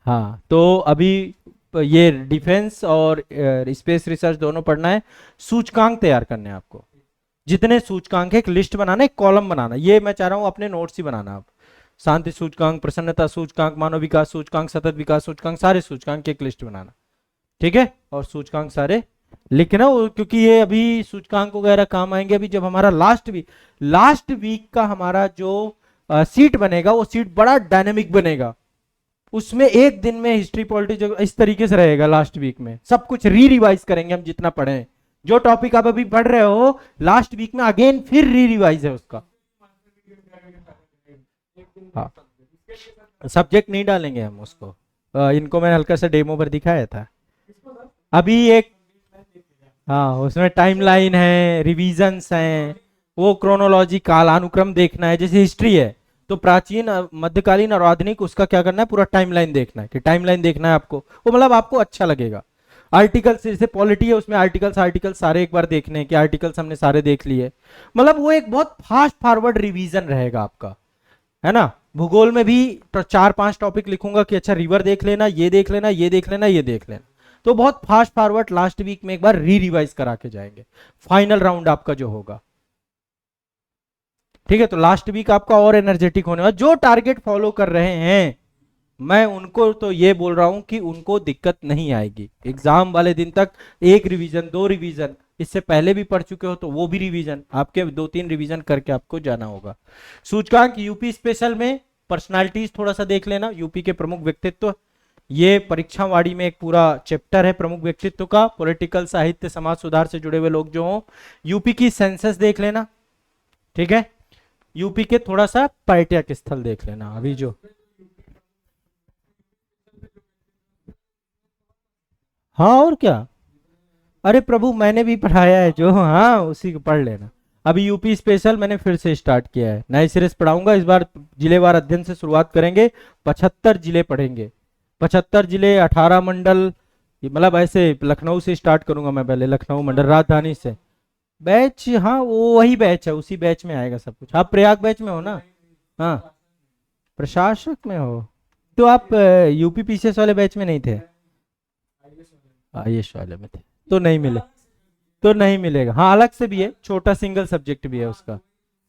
हाँ तो अभी ये डिफेंस और स्पेस रिसर्च दोनों पढ़ना है। सूचकांक तैयार करने हैं आपको, जितने सूचकांक है एक लिस्ट बनाना, एक कॉलम बनाना, ये मैं चाह रहा हूँ अपने नोट्स ही बनाना आप। शांति सूचकांक, प्रसन्नता सूचकांक, मानव विकास सूचकांक, सतत विकास सूचकांक, सारे सूचकांक की एक लिस्ट बनाना, ठीक है। और सूचकांक सारे लिखना, क्योंकि ये अभी सूचकांक वगैरह काम आएंगे अभी जब हमारा लास्ट वीक का हमारा जो सीट बनेगा वो सीट बड़ा डायनेमिक बनेगा। उसमें एक दिन में हिस्ट्री पॉलिटिक्स इस तरीके से रहेगा, लास्ट वीक में सब कुछ रिवाइज करेंगे हम जितना पढ़े हैं। जो टॉपिक आप अभी पढ़ रहे हो लास्ट वीक में अगेन फिर रिवाइज है उसका। हाँ सब्जेक्ट नहीं डालेंगे हम उसको, इनको मैंने हल्का सा डेमो पर दिखाया था अभी एक। हाँ उसमें टाइमलाइन है, रिविजन्स हैं, वो क्रोनोलॉजी कालानुक्रम देखना है। जैसे हिस्ट्री है तो प्राचीन, मध्यकालीन और आधुनिक, उसका क्या करना है, पूरा टाइमलाइन देखना है, कि टाइमलाइन देखना है आपको, वो मतलब आपको अच्छा लगेगा। आर्टिकल्स, जैसे पॉलिटी है उसमें आर्टिकल्स सारे एक बार देखने हैं कि आर्टिकल्स हमने सारे देख लिए, मतलब वो एक बहुत फास्ट फॉरवर्ड रिवीजन रहेगा आपका, है ना। भूगोल में भी 4-5 टॉपिक लिखूंगा कि अच्छा रिवर देख लेना, ये देख लेना, ये देख लेना, ये देख लेना, तो बहुत फास्ट फॉरवर्ड लास्ट वीक में एक बार रिवाइज करा के जाएंगे, फाइनल राउंड आपका जो होगा, ठीक है। तो लास्ट वीक आपका और एनर्जेटिक होने वाला। जो टारगेट फॉलो कर रहे हैं मैं उनको तो ये बोल रहा हूं कि उनको दिक्कत नहीं आएगी, एग्जाम वाले दिन तक 1 रिवीजन 2 रिवीजन, इससे पहले भी पढ़ चुके हो तो वो भी रिवीजन, आपके 2-3 रिवीजन करके आपको जाना होगा। सूचकांक यूपी स्पेशल में पर्सनालिटीज थोड़ा सा देख लेना, यूपी के प्रमुख व्यक्तित्व, ये परीक्षा वाड़ी में एक पूरा चैप्टर है प्रमुख व्यक्तित्व का, पॉलिटिकल, साहित्य, समाज सुधार से जुड़े हुए लोग जो हो। यूपी की सेंसस देख लेना, ठीक है। यूपी के थोड़ा सा पर्यटक स्थल देख लेना, अभी जो हाँ और क्या। अरे प्रभु मैंने भी पढ़ाया है जो, हाँ उसी को पढ़ लेना। अभी यूपी स्पेशल मैंने फिर से स्टार्ट किया है, नए सिरे से पढ़ाऊंगा इस बार। जिलेवार अध्ययन से शुरुआत करेंगे, 75 जिले पढ़ेंगे, 75 जिले, 18 मंडल। ये मतलब ऐसे लखनऊ से स्टार्ट करूंगा मैं, पहले लखनऊ मंडल राजधानी से। बैच, हाँ वो वही बैच है, उसी बैच में आएगा सब कुछ। आप प्रयाग बैच में हो ना? हाँ प्रशासक में हो, तो आप यूपी पीसीएस वाले बैच में नहीं थे? आईएएस वाले में थे तो नहीं मिले, तो नहीं मिलेगा। हाँ अलग से भी है, छोटा सिंगल सब्जेक्ट भी है उसका।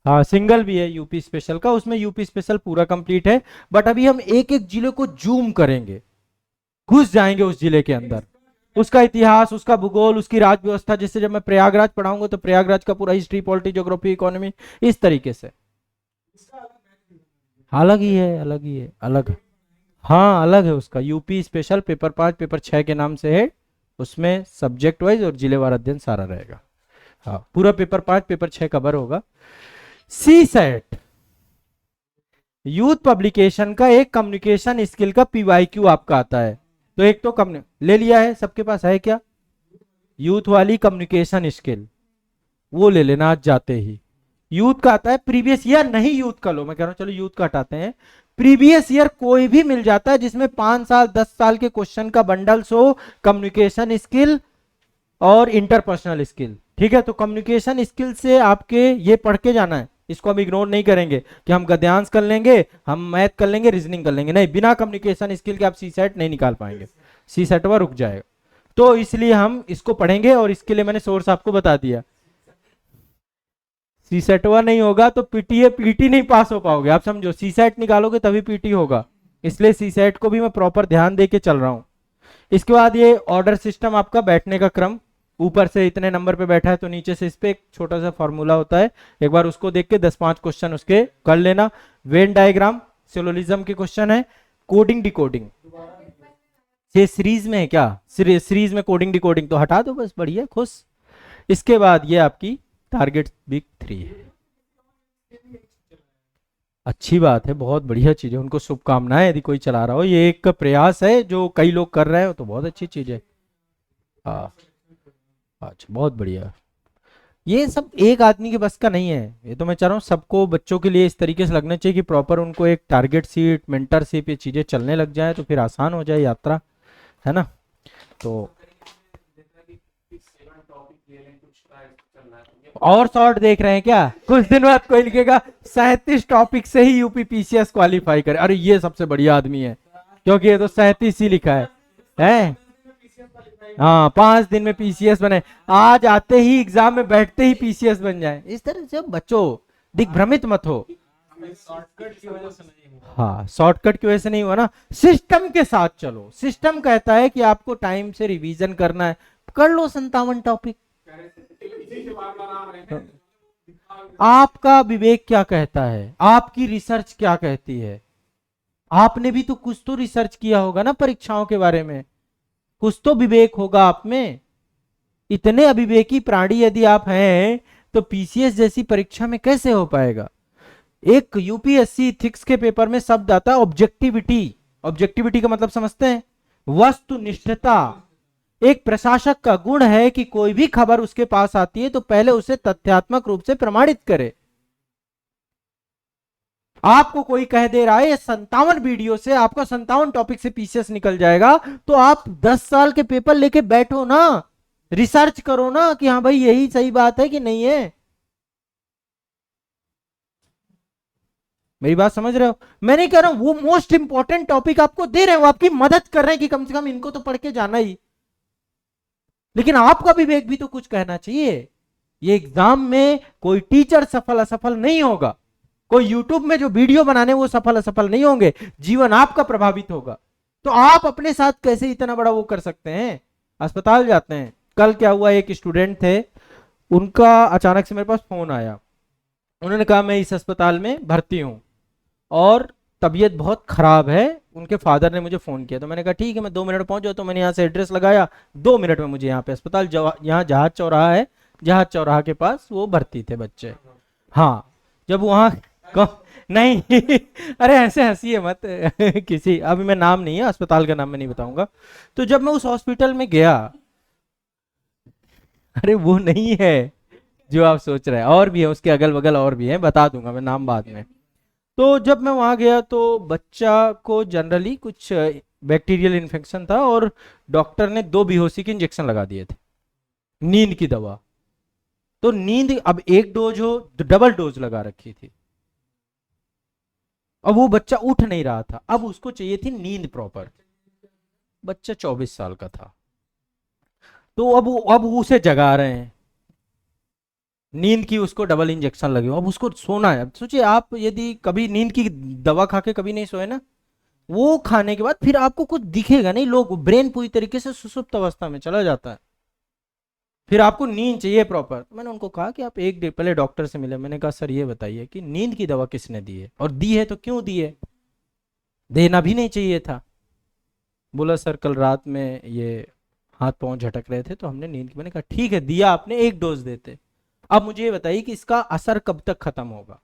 हाँ सिंगल भी है यूपी स्पेशल का, उसमें यूपी स्पेशल पूरा कंप्लीट है। बट अभी हम एक एक जिले को जूम करेंगे, घुस जाएंगे उस जिले के अंदर, उसका इतिहास, उसका भूगोल, उसकी राज व्यवस्था। जैसे जब मैं प्रयागराज पढ़ाऊंगा तो प्रयागराज का पूरा हिस्ट्री, पॉलिटी, ज्योग्राफी, इकोनॉमी, इस तरीके से। अलग ही है, अलग ही है, अलग। हाँ अलग है उसका, यूपी स्पेशल पेपर 5 पेपर 6 के नाम से है। उसमें सब्जेक्ट वाइज और जिलेवार अध्ययन सारा रहेगा। हाँ पूरा पेपर 5 पेपर 6 कवर होगा। सी सेट यूथ पब्लिकेशन का एक कम्युनिकेशन स्किल का पीवाईक्यू आपका आता है। तो एक तो कम ले लिया है, सबके पास है क्या? यूथ वाली कम्युनिकेशन स्किल वो ले लेना आज जाते ही। यूथ का आता है प्रीवियस ईयर, नहीं यूथ का लो, मैं कह रहा हूं चलो यूथ का हटाते हैं। प्रीवियस ईयर कोई भी मिल जाता है जिसमें 5 साल 10 साल के क्वेश्चन का बंडल्स हो, कम्युनिकेशन स्किल और इंटरपर्सनल स्किल। ठीक है, तो कम्युनिकेशन स्किल से आपके ये पढ़ के जाना है, इसको हम इग्नोर नहीं करेंगे कि हम गद्यांश कर लेंगे, हम मैथ कर लेंगे, रीजनिंग कर लेंगे। नहीं, बिना कम्युनिकेशन स्किल के आप सी सेट नहीं निकाल पाएंगे, सी सेट वह रुक जाएगा। तो इसलिए हम इसको पढ़ेंगे, और इसके लिए मैंने सोर्स आपको बता दिया। सी सेटवा नहीं होगा तो पीटीए पीटी नहीं पास हो पाओगे, आप समझो। सी सेट निकालोगे तभी पीटी होगा, इसलिए सी सेट को भी मैं प्रॉपर ध्यान दे के चल रहा हूं। इसके बाद ये ऑर्डर सिस्टम, आपका बैठने का क्रम, ऊपर से इतने नंबर पे बैठा है तो नीचे से इस पे एक छोटा सा फॉर्मूला होता है, एक बार उसको देख के 10-5 क्वेश्चन उसके कर लेना। वेन डायग्राम, सिलोजिज्म के क्वेश्चन है, कोडिंग डिकोडिंग। ये सीरीज में है क्या? सीरीज में कोडिंग डिकोडिंग तो हटा दो बस, बढ़िया खुश। इसके बाद ये आपकी टारगेट बिग 3 है। अच्छी बात है, बहुत बढ़िया चीज है, उनको शुभकामनाएं यदि कोई चला रहा हो। ये एक प्रयास है जो कई लोग कर रहे हो तो बहुत अच्छी चीज है। हाँ अच्छा बहुत बढ़िया। ये सब एक आदमी के बस का नहीं है, ये तो मैं चाह रहा हूँ सबको, बच्चों के लिए इस तरीके से लगना चाहिए कि प्रॉपर उनको एक टारगेट सीट, मेंटरशिप, ये चीजें चलने लग जाए तो फिर आसान हो जाए यात्रा, है ना। तो और शॉर्ट देख रहे हैं क्या? कुछ दिन बाद कोई लिखेगा 37 टॉपिक से ही यूपी पीसीएस क्वालिफाई करे, अरे ये सबसे बढ़िया आदमी है, क्योंकि ये तो 37 ही लिखा है? हाँ 5 दिन में पीसीएस बने, आज आते ही एग्जाम में बैठते ही पीसीएस बन जाए। इस तरह से बच्चों दिग्भ्रमित मत हो। शॉर्टकट की वजह से नहीं हुआ। हाँ शॉर्टकट की वजह से नहीं हुआ ना, सिस्टम के साथ चलो। सिस्टम कहता है कि आपको टाइम से रिवीजन करना है, कर लो 57 टॉपिक। आपका विवेक क्या कहता है, आपकी रिसर्च क्या कहती है? आपने भी तो कुछ तो रिसर्च किया होगा ना परीक्षाओं के बारे में, कुछ तो विवेक होगा आप में। इतने अविवेकी प्राणी यदि आप हैं तो पीसीएस जैसी परीक्षा में कैसे हो पाएगा? एक यूपीएससी इथिक्स के पेपर में शब्द आता है ऑब्जेक्टिविटी। ऑब्जेक्टिविटी का मतलब समझते हैं? वस्तुनिष्ठता। एक प्रशासक का गुण है कि कोई भी खबर उसके पास आती है तो पहले उसे तथ्यात्मक रूप से प्रमाणित करे। आपको कोई कह दे रहा है 57 वीडियो से आपका 57 टॉपिक से पीसीएस निकल जाएगा, तो आप 10 साल के पेपर लेके बैठो ना, रिसर्च करो ना कि हाँ भाई यही सही बात है कि नहीं है। मेरी बात समझ रहे हो? मैं नहीं कह रहा हूं, वो मोस्ट इंपॉर्टेंट टॉपिक आपको दे रहे हैं, वो आपकी मदद कर रहे हैं कि कम से कम इनको तो पढ़ के जाना ही। लेकिन आपका विवेक भी तो कुछ कहना चाहिए। ये एग्जाम में कोई टीचर सफल असफल नहीं होगा, कोई यूट्यूब में जो वीडियो बनाने वो सफल असफल नहीं होंगे, जीवन आपका प्रभावित होगा। तो आप अपने साथ कैसे इतना बड़ा वो कर सकते हैं? अस्पताल जाते हैं, कल क्या हुआ, एक स्टूडेंट थे, उनका अचानक से मेरे पास फोन आया, उन्होंने कहा मैं इस अस्पताल में भर्ती हूं और तबीयत बहुत खराब है, उनके फादर ने मुझे फोन किया। तो मैंने कहा ठीक है मैं 2 मिनट पहुंच जाऊँ, तो मैंने यहाँ से एड्रेस लगाया, 2 मिनट में मुझे यहाँ पे अस्पताल, यहाँ जहाज चौराहा है, जहाज चौराहा के पास वो भर्ती थे बच्चे। हाँ जब वहाँ नहीं अरे ऐसे हंसिए मत किसी, अभी मैं नाम नहीं है, अस्पताल का नाम मैं नहीं बताऊंगा। तो जब मैं उस हॉस्पिटल में गया, अरे वो नहीं है जो आप सोच रहे हैं, और भी है उसके अगल बगल, और भी है, बता दूंगा मैं नाम बाद में। तो जब मैं वहां गया तो बच्चा को जनरली कुछ बैक्टीरियल इन्फेक्शन था, और डॉक्टर ने 2 बेहोशी के इंजेक्शन लगा दिए थे, नींद की दवा। तो नींद अब एक डोज हो तो डबल डोज लगा रखी थी। अब वो बच्चा उठ नहीं रहा था, अब उसको चाहिए थी नींद प्रॉपर। बच्चा 24 साल का था। तो अब उसे जगा रहे हैं, नींद की उसको डबल इंजेक्शन लगे, अब उसको सोना है। अब सोचिए आप यदि कभी नींद की दवा खा के कभी नहीं सोए ना, वो खाने के बाद फिर आपको कुछ दिखेगा नहीं, लोग ब्रेन पूरी तरीके से सुसुप्त अवस्था में चला जाता है, फिर आपको नींद चाहिए प्रॉपर। तो मैंने उनको कहा कि आप एक डे पहले डॉक्टर से मिले, मैंने कहा सर ये बताइए कि नींद की दवा किसने दी है, और दी है तो क्यों दी है, देना भी नहीं चाहिए था। बोला सर कल रात में ये हाथ पांव झटक रहे थे तो हमने नींद की। मैंने कहा ठीक है, दिया आपने, एक डोज देते। अब मुझे ये बताइए कि इसका असर कब तक खत्म होगा।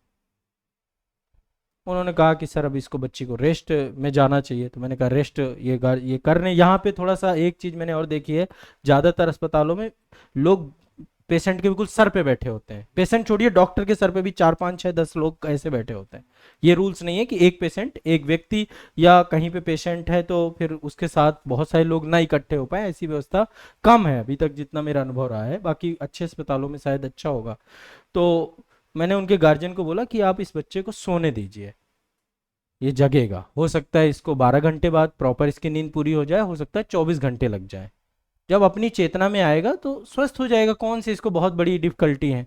उन्होंने कहा कि सर अब इसको बच्ची को रेस्ट में जाना चाहिए। तो मैंने कहा रेस्ट ये करने, यहाँ पे थोड़ा सा एक चीज मैंने और देखी है, ज्यादातर अस्पतालों में लोग पेशेंट के बिल्कुल सर पे बैठे होते हैं, पेशेंट छोड़िए डॉक्टर के सर पे भी 4 5 6 10 लोग ऐसे बैठे होते हैं। ये रूल्स नहीं है कि एक पेशेंट एक व्यक्ति या कहीं पे पेशेंट है तो फिर उसके साथ बहुत सारे लोग ना इकट्ठे हो पाए, ऐसी व्यवस्था कम है अभी तक जितना मेरा अनुभव रहा है, बाकी अच्छे अस्पतालों में शायद अच्छा होगा। तो मैंने उनके गार्जियन को बोला कि आप इस बच्चे को सोने दीजिए, ये जगेगा, हो सकता है इसको 12 घंटे बाद प्रॉपर इसकी नींद पूरी हो जाए, हो सकता है 24 घंटे लग जाए। जब अपनी चेतना में आएगा तो स्वस्थ हो जाएगा, कौन सी इसको बहुत बड़ी डिफिकल्टी है।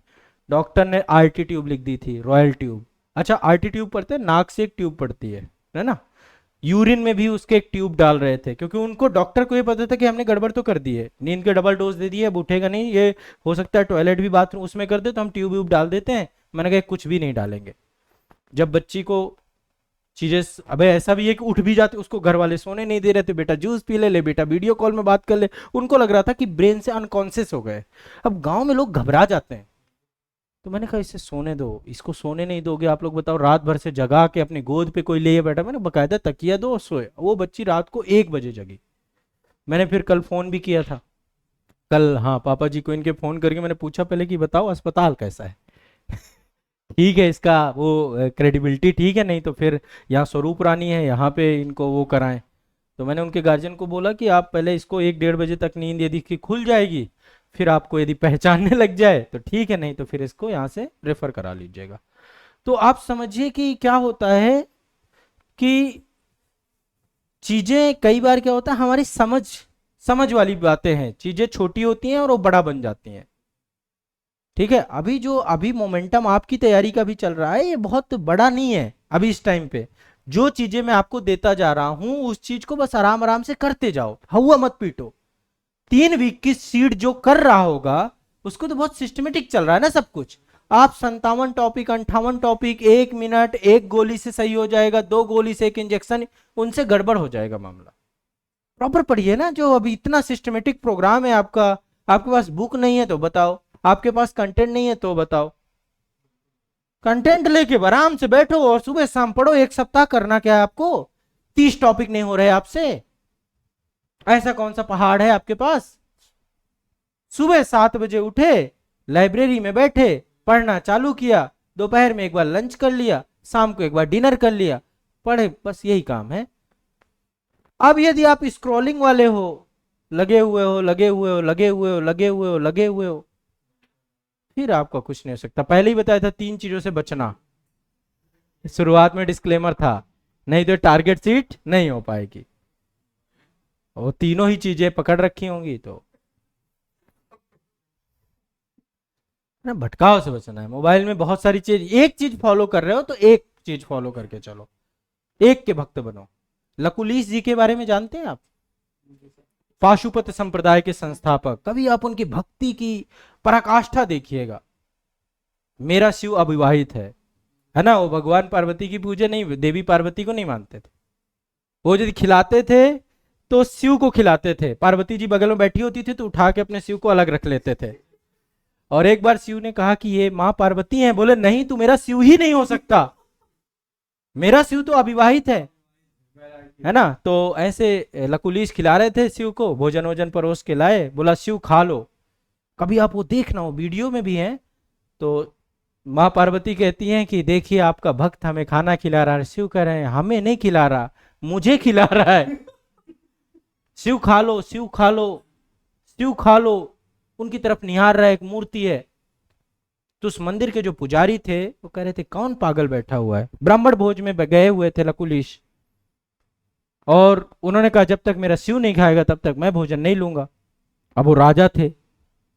डॉक्टर ने आरटी ट्यूब लिख दी थी, रॉयल ट्यूब। अच्छा आरटी ट्यूब पड़ते हैं, नाक से एक ट्यूब पड़ती है ना। यूरिन में भी उसके एक ट्यूब डाल रहे थे, क्योंकि उनको डॉक्टर को ये पता था कि हमने गड़बड़ तो कर दी है, नींद के डबल डोज दे दिए, अब उठेगा नहीं, ये हो सकता है टॉयलेट भी बाथरूम उसमें कर दे, तो हम ट्यूब व्यूब डाल देते हैं। मैंने कहा कुछ भी नहीं डालेंगे। जब बच्ची को चीजें, अबे ऐसा भी है कि उठ भी जाते, उसको घर वाले सोने नहीं दे रहे थे, बेटा जूस पी ले बेटा वीडियो कॉल में बात कर ले, उनको लग रहा था कि ब्रेन से अनकॉन्शियस हो गए। अब गांव में लोग घबरा जाते हैं। तो मैंने कहा इसे सोने दो, इसको सोने नहीं दोगे आप लोग बताओ, रात भर से जगा के अपनी गोद पे कोई ले बैठा, मैंने बकायदा तकिया दो और सोए। वो बच्ची रात को 1 बजे जगी। मैंने फिर कल फोन भी किया था, कल हाँ पापा जी को इनके फोन करके मैंने पूछा पहले कि बताओ अस्पताल कैसा है ठीक है इसका वो क्रेडिबिलिटी ठीक है, नहीं तो फिर यहाँ स्वरूप रानी है, यहाँ पे इनको वो कराएं। तो मैंने उनके गार्जियन को बोला कि आप पहले इसको 1 1:30 बजे तक नींद यदि इसकी खुल जाएगी, फिर आपको यदि पहचानने लग जाए तो ठीक है, नहीं तो फिर इसको यहाँ से रेफर करा लीजिएगा। तो आप समझिए कि क्या होता है कि चीजें कई बार क्या होता है, हमारी समझ समझ वाली बातें हैं, चीजें छोटी होती हैं और वो बड़ा बन जाती हैं। ठीक है, अभी मोमेंटम आपकी तैयारी का भी चल रहा है, ये बहुत बड़ा नहीं है अभी इस टाइम पे। जो चीजें मैं आपको देता जा रहा हूं उस चीज को बस आराम आराम से करते जाओ, हवा मत पीटो। 3 वीक की सीट जो कर रहा होगा उसको तो बहुत सिस्टमेटिक चल रहा है ना सब कुछ। आप 57 टॉपिक 58 टॉपिक 1 मिनट, एक गोली से सही हो जाएगा, 2 गोली से एक इंजेक्शन, उनसे गड़बड़ हो जाएगा मामला। प्रॉपर पढ़िए ना, जो अभी इतना सिस्टमेटिक प्रोग्राम है आपका। आपके पास बुक नहीं है तो बताओ, आपके पास कंटेंट नहीं है तो बताओ, कंटेंट लेके आराम से बैठो और सुबह शाम पढ़ो। 1 सप्ताह करना क्या है आपको, 30 टॉपिक नहीं हो रहे आपसे, ऐसा कौन सा पहाड़ है आपके पास। सुबह 7 बजे उठे, लाइब्रेरी में बैठे, पढ़ना चालू किया, दोपहर में एक बार लंच कर लिया, शाम को एक बार डिनर कर लिया, पढ़े, बस यही काम है। अब यदि आप स्क्रॉलिंग वाले हो, लगे हुए हो लगे हुए हो लगे हुए हो लगे हुए हो लगे हुए हो, फिर आपका कुछ नहीं हो सकता। पहले ही बताया था 3 चीजों से बचना, शुरुआत में डिस्क्लेमर था, नहीं तो टारगेट सीट नहीं हो पाएगी। वो तीनों ही चीजें पकड़ रखी होंगी तो ना, भटकाव से बचना है। मोबाइल में बहुत सारी चीज, एक चीज फॉलो कर रहे हो तो एक चीज फॉलो करके चलो, एक के भक्त बनो। लकुलीस जी के बारे में जानते हैं आप, पाशुपत संप्रदाय के संस्थापक। कभी आप उनकी भक्ति की पराकाष्ठा देखिएगा। मेरा शिव अविवाहित है ना, वो भगवान पार्वती की पूजा नहीं, देवी पार्वती को नहीं मानते थे। वो यदि खिलाते थे तो शिव को खिलाते थे, पार्वती जी बगल में बैठी होती थी तो उठा के अपने शिव को अलग रख लेते थे। और एक बार शिव ने कहा कि ये माँ पार्वती है, बोले नहीं तू मेरा शिव ही नहीं हो सकता, मेरा शिव तो अविवाहित है ना। तो ऐसे लकुलीश खिला रहे थे शिव को, भोजन वोजन परोस के लाए, बोला शिव खा लो। कभी आप वो देखना, वो वीडियो में भी है। तो माँ पार्वती कहती हैं कि देखिए आपका भक्त हमें खाना खिला रहा है। शिव कह रहे हैं हमें नहीं खिला रहा, मुझे खिला रहा है। शिव खा लो, शिव खा लो, शिव खा लो। उनकी तरफ निहार रहा है, एक मूर्ति है। तो उस मंदिर के जो पुजारी थे वो कह रहे थे कौन पागल बैठा हुआ है। ब्राह्मण भोज में गए हुए थे लकुलीश, और उन्होंने कहा जब तक मेरा शिव नहीं खाएगा तब तक मैं भोजन नहीं लूंगा। अब वो राजा थे,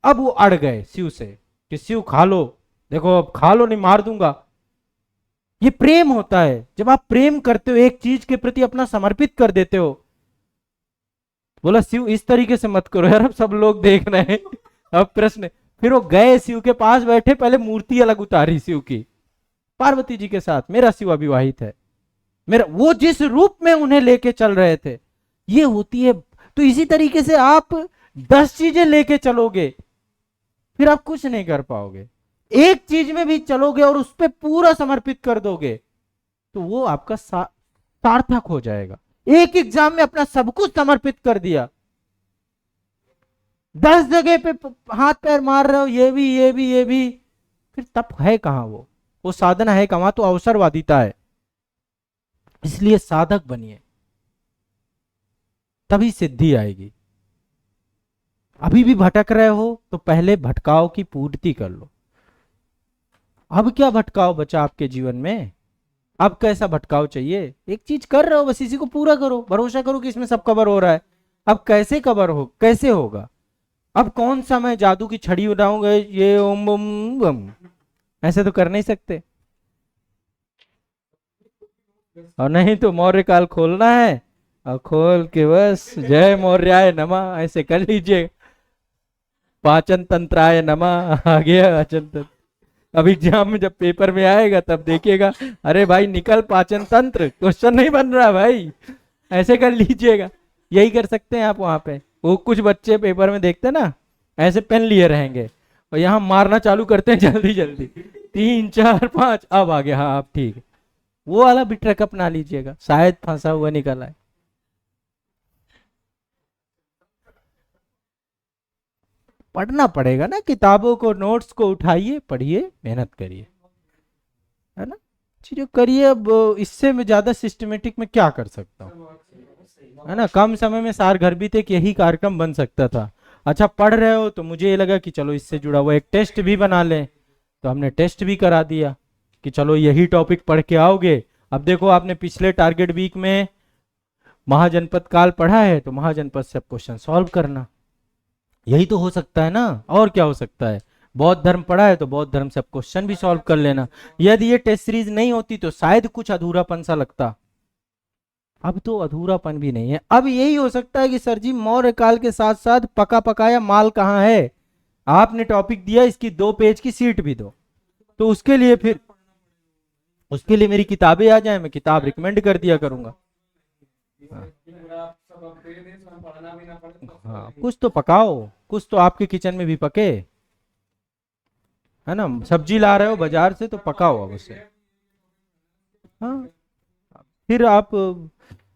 अब वो अड़ गए शिव से कि शिव खा लो, देखो अब खा लो नहीं मार दूंगा। ये प्रेम होता है, जब आप प्रेम करते हो, एक चीज के प्रति अपना समर्पित कर देते हो। बोला शिव इस तरीके से मत करो यार, अब सब लोग देख रहे हैं। अब प्रश्न, फिर वो गए शिव के पास बैठे, पहले मूर्ति अलग उतारी शिव की पार्वती जी के साथ, मेरा शिव अविवाहित है, मेरा वो जिस रूप में उन्हें लेके चल रहे थे, ये होती है। तो इसी तरीके से आप 10 चीजें लेके चलोगे, फिर आप कुछ नहीं कर पाओगे। एक चीज में भी चलोगे और उस पर पूरा समर्पित कर दोगे, तो वो आपका सार्थक हो जाएगा। एक एग्जाम में अपना सब कुछ समर्पित कर दिया, 10 जगह पे हाथ पैर मार रहे हो, ये भी ये भी ये भी, फिर तप है कहां? वो साधना है कहां? तो अवसरवादिता है। इसलिए साधक बनिए, तभी सिद्धि आएगी। अभी भी भटक रहे हो तो पहले भटकाव की पूर्ति कर लो। अब क्या भटकाव बचा आपके जीवन में? अब कैसा भटकाव चाहिए? एक चीज कर रहे हो बस इसी को पूरा करो, भरोसा करो कि इसमें सब कवर हो रहा है। अब कैसे कवर हो, कैसे होगा? अब कौन सा मैं जादू की छड़ी उड़ाऊंगा, ये ओम बम बम, ऐसे तो कर नहीं सकते। और नहीं तो मौर्य काल खोलना है, और खोल के बस जय मौर्याय नमः ऐसे कर लीजिए। पाचन तंत्राय नमः आ गया पाचन तंत्र। अब एग्जाम में जब पेपर में आएगा तब देखिएगा, अरे भाई निकल पाचन तंत्र, क्वेश्चन नहीं बन रहा भाई, ऐसे कर लीजिएगा। यही कर सकते हैं आप वहां पे। वो कुछ बच्चे पेपर में देखते ना, ऐसे पेन लिए रहेंगे और यहाँ मारना चालू करते हैं जल्दी जल्दी, 3 4 5, अब आ गया, हाँ अब ठीक है। वो वाला भी ट्रक अपना लीजिएगा, शायद फंसा हुआ निकल आए। पढ़ना पड़ेगा ना, किताबों को, नोट्स को उठाइए, पढ़िए, मेहनत करिए, है ना, चीजों करिए। अब इससे मैं ज्यादा सिस्टमेटिक में क्या कर सकता हूँ, है ना। कम समय में सार घर भी थे कि यही कार्यक्रम बन सकता था। अच्छा पढ़ रहे हो तो मुझे ये लगा कि चलो इससे जुड़ा हुआ एक टेस्ट भी बना लें, तो हमने टेस्ट भी करा दिया कि चलो यही टॉपिक पढ़ के आओगे। अब देखो आपने पिछले टारगेट वीक में महाजनपद काल पढ़ा है, तो महाजनपद से क्वेश्चन सॉल्व करना, यही तो हो सकता है ना, और क्या हो सकता है। बौद्ध धर्म पढ़ा है तो बौद्ध धर्म से क्वेश्चन भी सॉल्व कर लेना। यदि ये टेस्ट सीरीज नहीं होती तो शायद कुछ अधूरापन सा लगता। अब तो अधूरापन भी नहीं है। अब यही हो सकता है कि सर जी मौर्य काल के साथ साथ पका पकाया माल कहाँ है, आपने टॉपिक दिया इसकी 2 पेज की सीट भी दो, तो उसके लिए फिर उसके लिए मेरी किताबें आ जाए, मैं किताब रिकमेंड कर दिया करूंगा। हाँ कुछ तो पकाओ, कुछ तो आपके किचन में भी पके, है ना। सब्जी ला रहे हो बाजार से तो पकाओ अब उसे। हाँ फिर आप,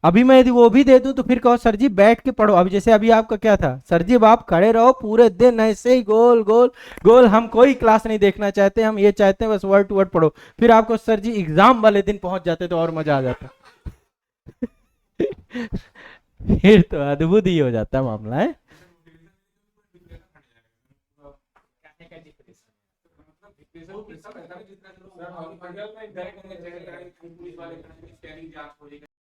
अभी मैं यदि वो भी दे दूं तो फिर कहो सर जी बैठ के पढ़ो। अभी जैसे अभी आपका क्या था, सर जी अब आप खड़े रहो पूरे दिन ऐसे ही गोल गोल गोल, हम कोई क्लास नहीं देखना चाहते, हम ये चाहते हैं बस वर्ड टू वर्ड पढ़ो। फिर आपको सर जी एग्जाम वाले दिन पहुंच जाते तो और मजा आ जाता। फिर तो अद्भुत ही हो जाता मामला है।